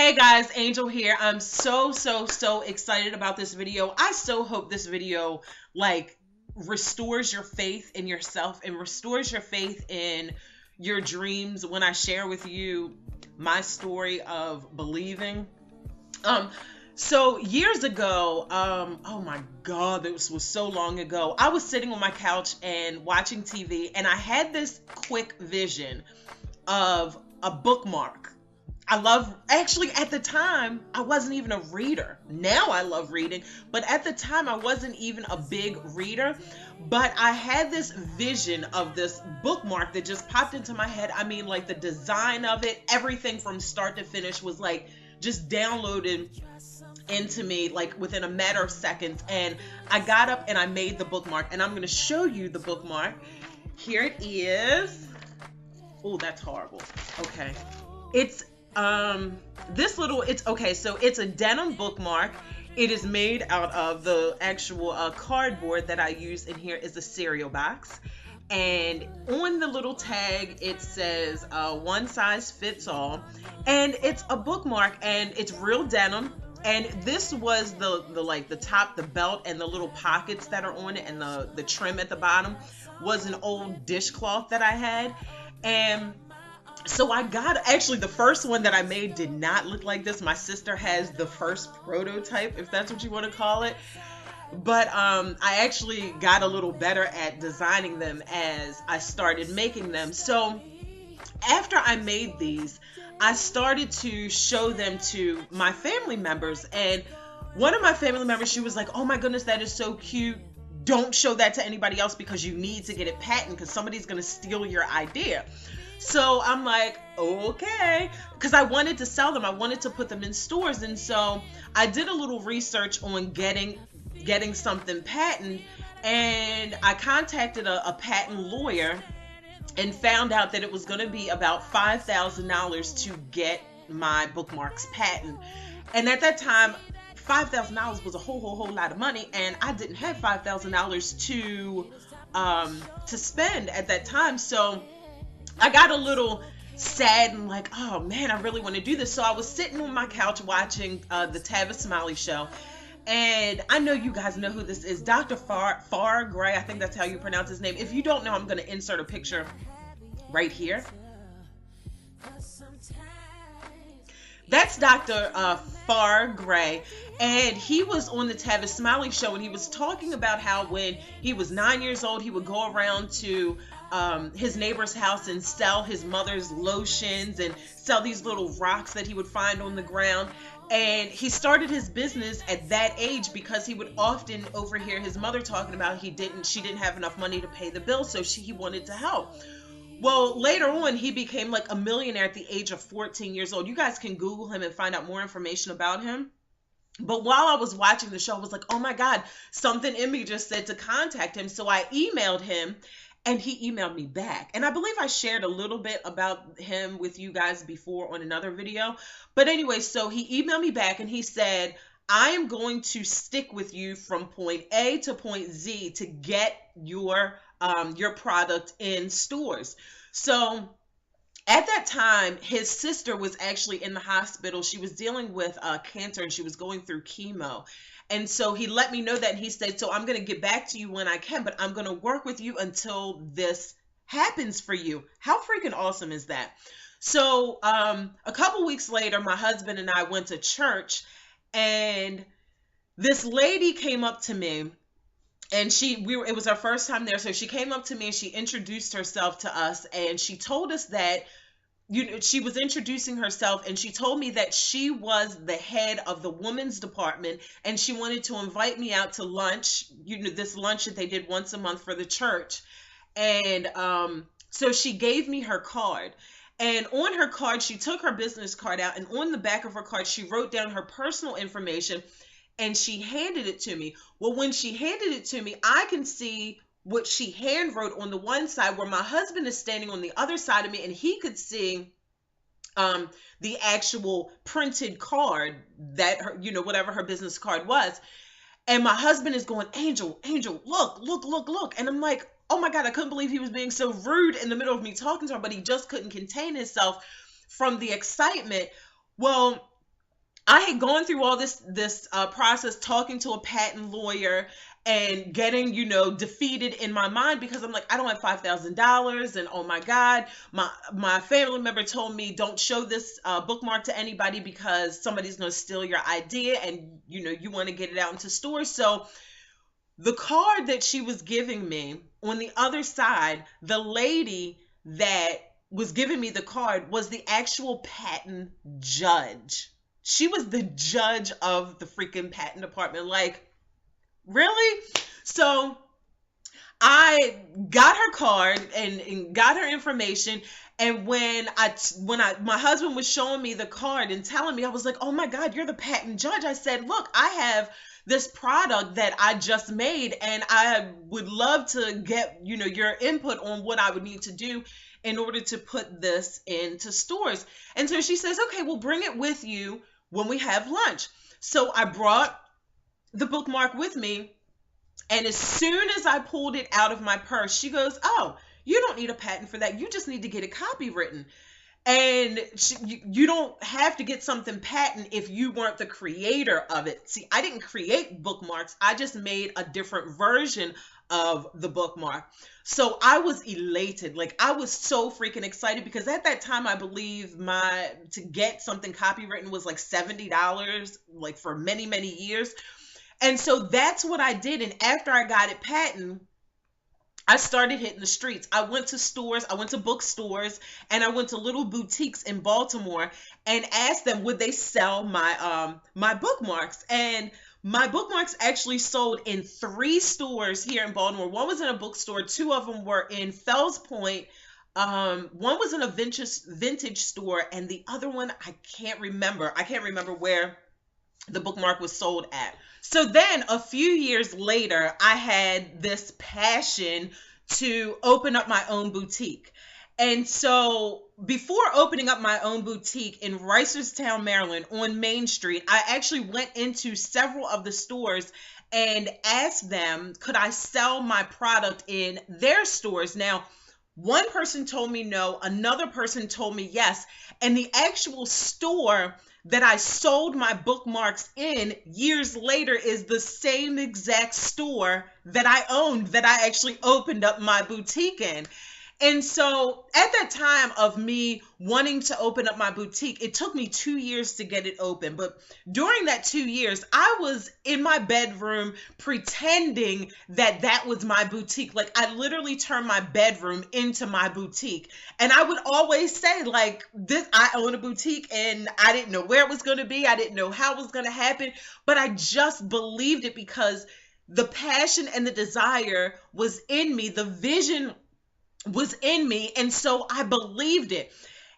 Hey guys, Angel here. I'm so excited about this video. I so hope this video like restores your faith in yourself and restores your faith in your dreams when I share with you my story of believing. Um so years ago, oh my god, this was so long ago. I was sitting on my couch and watching TV and I had this quick vision of a bookmark. Actually, at the time, I wasn't even a reader. Now I love reading, but at the time, I wasn't even a big reader. But I had this vision of this bookmark that just popped into my head. I mean, like the design of it, everything from start to finish was like just downloaded into me like within a matter of seconds. And I got up and I made the bookmark, and I'm going to show you the bookmark. Here it is. Oh, that's horrible. Okay. It's this little it's okay, so it's a denim bookmark. It is made out of the actual cardboard that I use, and here is a cereal box. And on the little tag it says one size fits all, and it's a bookmark and it's real denim. And this was the like the top, the belt, and the little pockets that are on it, and the trim at the bottom was an old dishcloth that I had. And so I got, actually the first one that I made did not look like this. My sister has the first prototype, if that's what you want to call it. But I actually got a little better at designing them as I started making them. So after I made these, I started to show them to my family members. And one of my family members, she was like, "Oh my goodness, that is so cute. Don't show that to anybody else because you need to get it patented because somebody's going to steal your idea." So I'm like, okay, because I wanted to sell them. I wanted to put them in stores. And so I did a little research on getting something patented, and I contacted a patent lawyer and found out that it was going to be about $5,000 to get my bookmarks patent. And at that time, $5,000 was a whole lot of money, and I didn't have $5,000 to spend at that time. So I got a little sad and like, oh man, I really want to do this. So I was sitting on my couch watching the Tavis Smiley show. And I know you guys know who this is, Dr. Farr Gray. I think that's how you pronounce his name. If you don't know, I'm going to insert a picture right here. That's Dr. Farr Gray, and he was on the Tavis Smiley show, and he was talking about how when he was 9 years old, he would go around to his neighbor's house and sell his mother's lotions and sell these little rocks that he would find on the ground. And he started his business at that age because he would often overhear his mother talking about she didn't have enough money to pay the bill, so he wanted to help. Well, later on, he became like a millionaire at the age of 14 years old. You guys can Google him and find out more information about him. But while I was watching the show, I was like, oh my God, something in me just said to contact him. So I emailed him, and he emailed me back. And I believe I shared a little bit about him with you guys before on another video. But anyway, so he emailed me back and he said, "I am going to stick with you from point A to point Z to get your product in stores." So at that time, his sister was actually in the hospital. She was dealing with cancer, and she was going through chemo. And so he let me know that, and he said, "So I'm going to get back to you when I can, but I'm going to work with you until this happens for you." How freaking awesome is that? So a couple weeks later, my husband and I went to church, and this lady came up to me, and it was our first time there. So she came up to me and she introduced herself to us, and she told us that, she was introducing herself, and she told me that she was the head of the women's department, and she wanted to invite me out to lunch, this lunch that they did once a month for the church. And so she gave me her card. And on her card, she took her business card out, and on the back of her card, she wrote down her personal information, and she handed it to me. Well, when she handed it to me, I can see what she hand wrote on the one side, where my husband is standing on the other side of me, and he could see the actual printed card that whatever her business card was. And my husband is going, Angel, look. And I'm like, oh my God, I couldn't believe he was being so rude in the middle of me talking to her, but he just couldn't contain himself from the excitement. Well, I had gone through all this process, talking to a patent lawyer and getting, defeated in my mind because I'm like, I don't have $5,000, and oh my God, my family member told me don't show this bookmark to anybody because somebody's gonna steal your idea, and you want to get it out into stores. So the card that she was giving me, on the other side, the lady that was giving me the card was the actual patent judge. She was the judge of the freaking patent department. Like, really? So I got her card and got her information. And when my husband was showing me the card and telling me, I was like, oh my God, you're the patent judge. I said, look, I have this product that I just made, and I would love to get, your input on what I would need to do in order to put this into stores. And so she says, okay, well, bring it with you when we have lunch. So I brought the bookmark with me, and as soon as I pulled it out of my purse, she goes, oh, you don't need a patent for that. You just need to get it copywritten. And you don't have to get something patent if you weren't the creator of it. See, I didn't create bookmarks. I just made a different version of the bookmark. So I was elated. Like, I was so freaking excited because at that time, I believe to get something copywritten was like $70, like for many, many years. And so that's what I did. And after I got it patent, I started hitting the streets. I went to stores, I went to bookstores, and I went to little boutiques in Baltimore and asked them, would they sell my bookmarks? And my bookmarks actually sold in 3 stores here in Baltimore. One was in a bookstore, 2 of them were in Fells Point. One was in a vintage store, and the other one, I can't remember where the bookmark was sold at. So then a few years later, I had this passion to open up my own boutique. And so before opening up my own boutique in Reisterstown, Maryland, on Main Street, I actually went into several of the stores and asked them, could I sell my product in their stores? Now, one person told me no, another person told me yes, and the actual store that I sold my bookmarks in years later is the same exact store that I owned, that I actually opened up my boutique in. And so at that time of me wanting to open up my boutique, it took me 2 years to get it open. But during that 2 years, I was in my bedroom pretending that that was my boutique. Like, I literally turned my bedroom into my boutique. And I would always say, like, this, I own a boutique, and I didn't know where it was going to be. I didn't know how it was going to happen, but I just believed it because the passion and the desire was in me. The vision was in me, and so I believed it.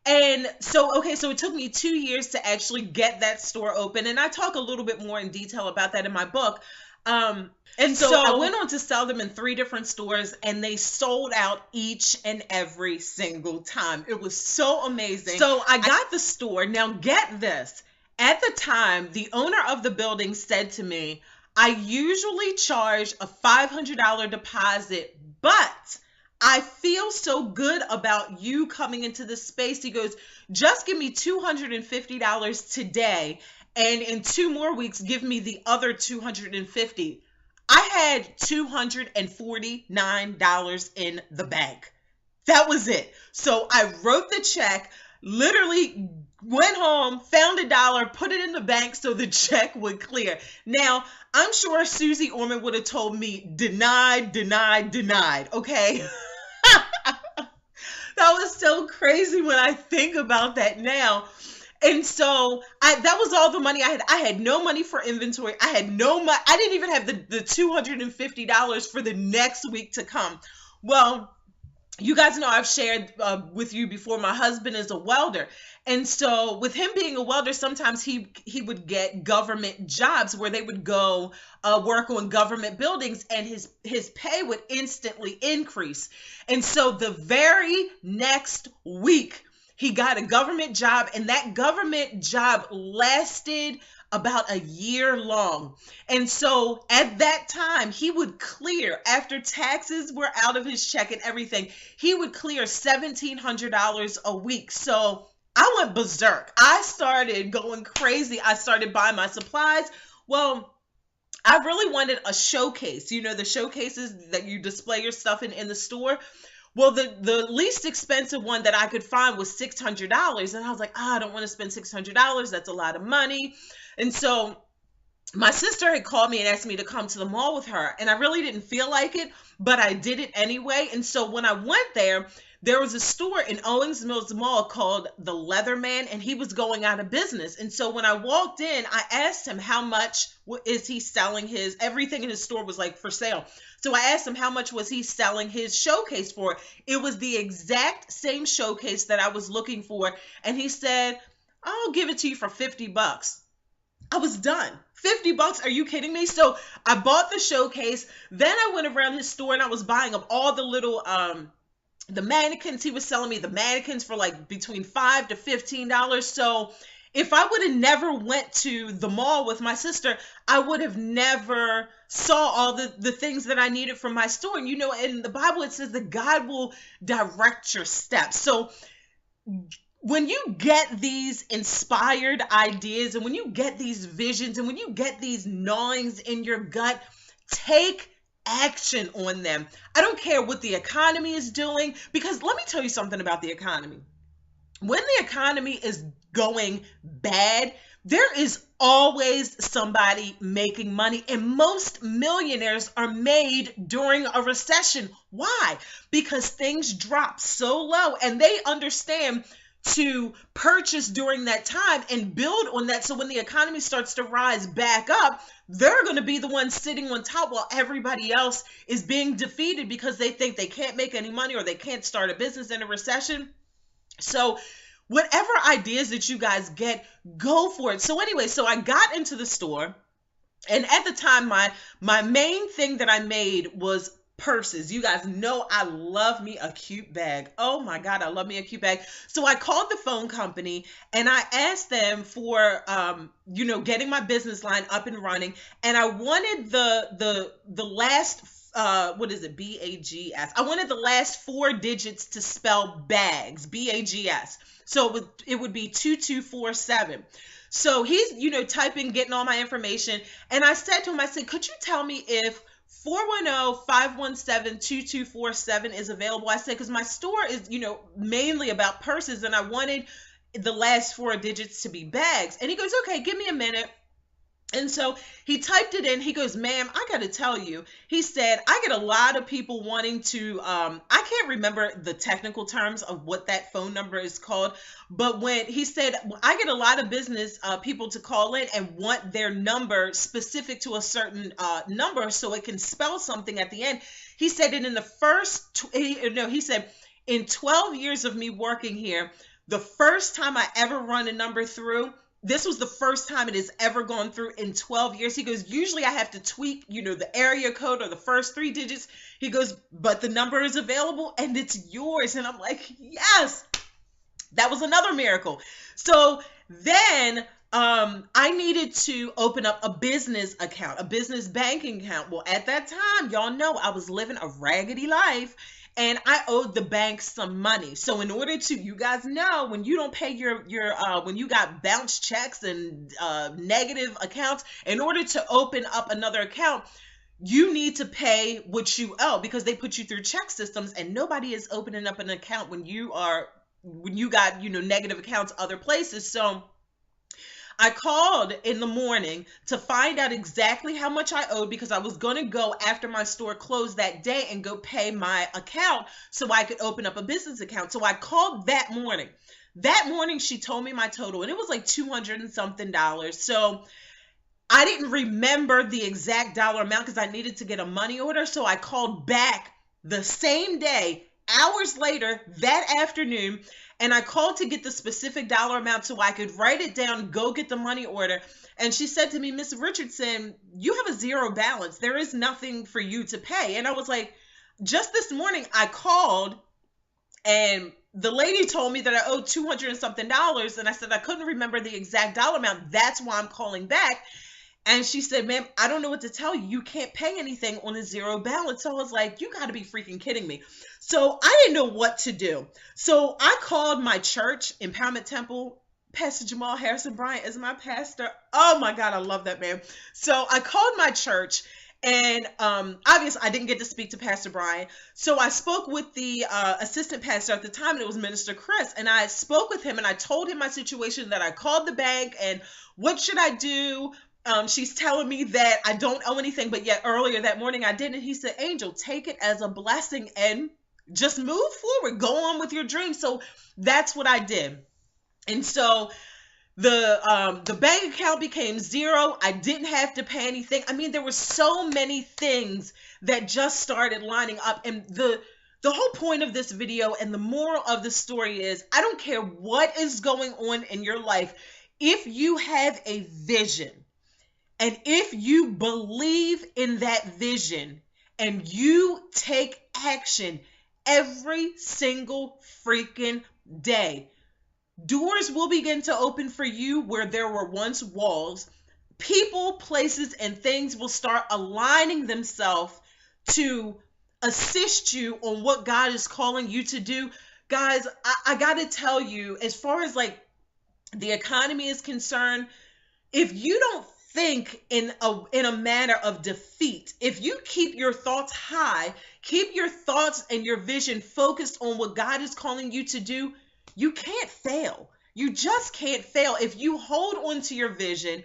And so, okay, so it took me 2 years to actually get that store open, and I talk a little bit more in detail about that in my book. And so I went on to sell them in 3 different stores, and they sold out each and every single time. It was so amazing. So I got the store. Now get this. At the time, the owner of the building said to me, I usually charge a $500 deposit, but I feel so good about you coming into this space. He goes, just give me $250 today, and in 2 more weeks, give me the other $250. I had $249 in the bank. That was it. So I wrote the check, literally went home, found $1, put it in the bank so the check would clear. Now, I'm sure Susie Orman would have told me, denied, okay? That was so crazy when I think about that now. And so that was all the money I had. I had no money for inventory. I had no money. I didn't even have the $250 for the next week to come. Well, you guys know I've shared with you before, my husband is a welder. And so with him being a welder, sometimes he would get government jobs where they would go work on government buildings, and his pay would instantly increase. And so the very next week, he got a government job, and that government job lasted about a year long. And so at that time, he would clear, after taxes were out of his check and everything, he would clear $1,700 a week. So I went berserk. I started going crazy. I started buying my supplies. Well, I really wanted a showcase. You know, the showcases that you display your stuff in the store. Well, the least expensive one that I could find was $600. And I was like, I don't want to spend $600. That's a lot of money. And so my sister had called me and asked me to come to the mall with her. And I really didn't feel like it, but I did it anyway. And so when I went there was a store in Owings Mills Mall called the Leatherman, and he was going out of business. And so when I walked in, I asked him how much is he selling his, everything in his store was like for sale. So I asked him how much was he selling his showcase for. It was the exact same showcase that I was looking for. And he said, I'll give it to you for $50. I was done. $50? Are you kidding me? So I bought the showcase. Then I went around his store and I was buying up all the little, the mannequins. He was selling me the mannequins for like between $5 to $15. So if I would have never went to the mall with my sister, I would have never saw all the things that I needed from my store. And you know, in the Bible, it says that God will direct your steps. So when you get these inspired ideas and when you get these visions and when you get these gnawings in your gut, take action on them. I don't care what the economy is doing, because let me tell you something about the economy. When the economy is going bad, there is always somebody making money, and most millionaires are made during a recession. Why? Because things drop so low and they understand to purchase during that time and build on that. So when the economy starts to rise back up, they're going to be the ones sitting on top while everybody else is being defeated because they think they can't make any money or they can't start a business in a recession. So whatever ideas that you guys get, go for it. So anyway, so I got into the store, and at the time, my main thing that I made was purses. You guys know I love me a cute bag. Oh my God, I love me a cute bag. So I called the phone company and I asked them for, getting my business line up and running. And I wanted the last, what is it? BAGS. I wanted the last 4 digits to spell bags, BAGS. So it would be 2247. So he's, typing, getting all my information. And I said to him, I said, could you tell me if 410-517-2247 is available? I said, because my store is, mainly about purses, and I wanted the last 4 digits to be bags. And he goes, okay, give me a minute. And so he typed it in. He goes, ma'am, I got to tell you, he said, I get a lot of people wanting to, I can't remember the technical terms of what that phone number is called, but when he said, I get a lot of business people to call in and want their number specific to a certain number so it can spell something at the end. He said, and in the he said, in 12 years of me working here, the first time I ever run a number through, this was the first time it has ever gone through in 12 years. He goes, usually I have to tweak, the area code or the first 3 digits. He goes, but the number is available and it's yours. And I'm like, yes, that was another miracle. So then I needed to open up a business account, a business banking account. Well, at that time, y'all know I was living a raggedy life. And I owed the bank some money. So in order to, you guys know, when you don't pay your when you got bounce checks and negative accounts, in order to open up another account, you need to pay what you owe, because they put you through check systems, and nobody is opening up an account when you got, negative accounts other places. So I called in the morning to find out exactly how much I owed, because I was going to go after my store closed that day and go pay my account so I could open up a business account. So I called that morning. That morning, she told me my total, and it was like $200 and something. So I didn't remember the exact dollar amount because I needed to get a money order. So I called back the same day, hours later, that afternoon, and I called to get the specific dollar amount so I could write it down, go get the money order. And she said to me, Miss Richardson, you have a zero balance. There is nothing for you to pay. And I was like, just this morning I called and the lady told me that I owed $200 and something. And I said, I couldn't remember the exact dollar amount. That's why I'm calling back. And she said, ma'am, I don't know what to tell you. You can't pay anything on a zero balance. So I was like, you got to be freaking kidding me. So I didn't know what to do. So I called my church, Empowerment Temple. Pastor Jamal Harrison Bryant is my pastor. Oh my God, I love that man. So I called my church, and obviously I didn't get to speak to Pastor Bryant. So I spoke with the assistant pastor at the time, and it was Minister Chris. And I spoke with him, and I told him my situation, that I called the bank, and what should I do? She's telling me that I don't owe anything, but yet earlier that morning I did. And he said, Angel, take it as a blessing and just move forward. Go on with your dream. So that's what I did. And so the bank account became zero. I didn't have to pay anything. I mean, there were so many things that just started lining up. And the whole point of this video and the moral of the story is, I don't care what is going on in your life. If you have a vision, and if you believe in that vision and you take action every single freaking day, doors will begin to open for you where there were once walls. People, places, and things will start aligning themselves to assist you on what God is calling you to do. Guys, I got to tell you, as far as like the economy is concerned, if you don't think in a manner of defeat, if you keep your thoughts high, keep your thoughts and your vision focused on what God is calling you to do, you can't fail. You just can't fail. If you hold on to your vision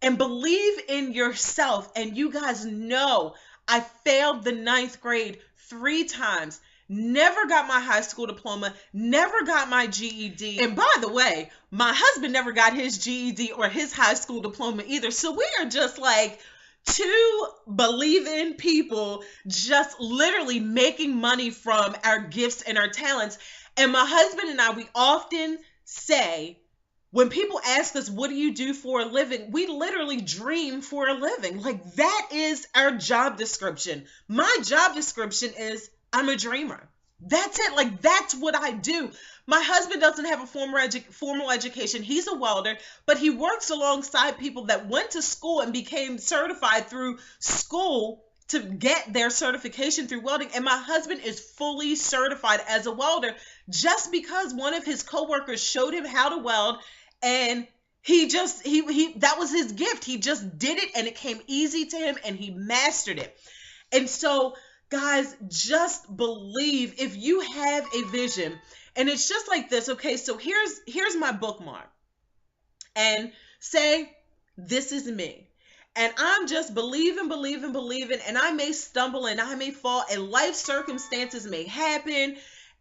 and believe in yourself, and you guys know, I failed the 9th grade 3 times. Never got my high school diploma, never got my GED. And by the way, my husband never got his GED or his high school diploma either. So we are just like two believing people, just literally making money from our gifts and our talents. And my husband and I, we often say, when people ask us, what do you do for a living? We literally dream for a living. Like, that is our job description. My job description is, I'm a dreamer. That's it. Like, that's what I do. My husband doesn't have a formal education. He's a welder, but he works alongside people that went to school and became certified through school to get their certification through welding. And my husband is fully certified as a welder just because one of his coworkers showed him how to weld, and he that was his gift. He just did it, and it came easy to him, and he mastered it. And so, guys, just believe. If you have a vision, and it's just like this, okay, so here's my bookmark, and say, this is me. And I'm just believing, and I may stumble and I may fall, and life circumstances may happen.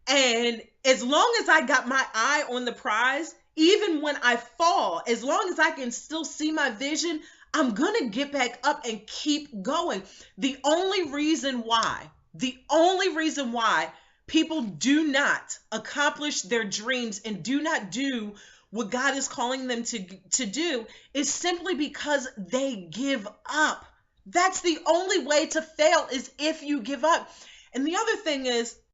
And as long as I got my eye on the prize, even when I fall, as long as I can still see my vision, I'm going to get back up and keep going. The only reason why people do not accomplish their dreams and do not do what God is calling them to do is simply because they give up. That's the only way to fail, is if you give up. And the other thing is,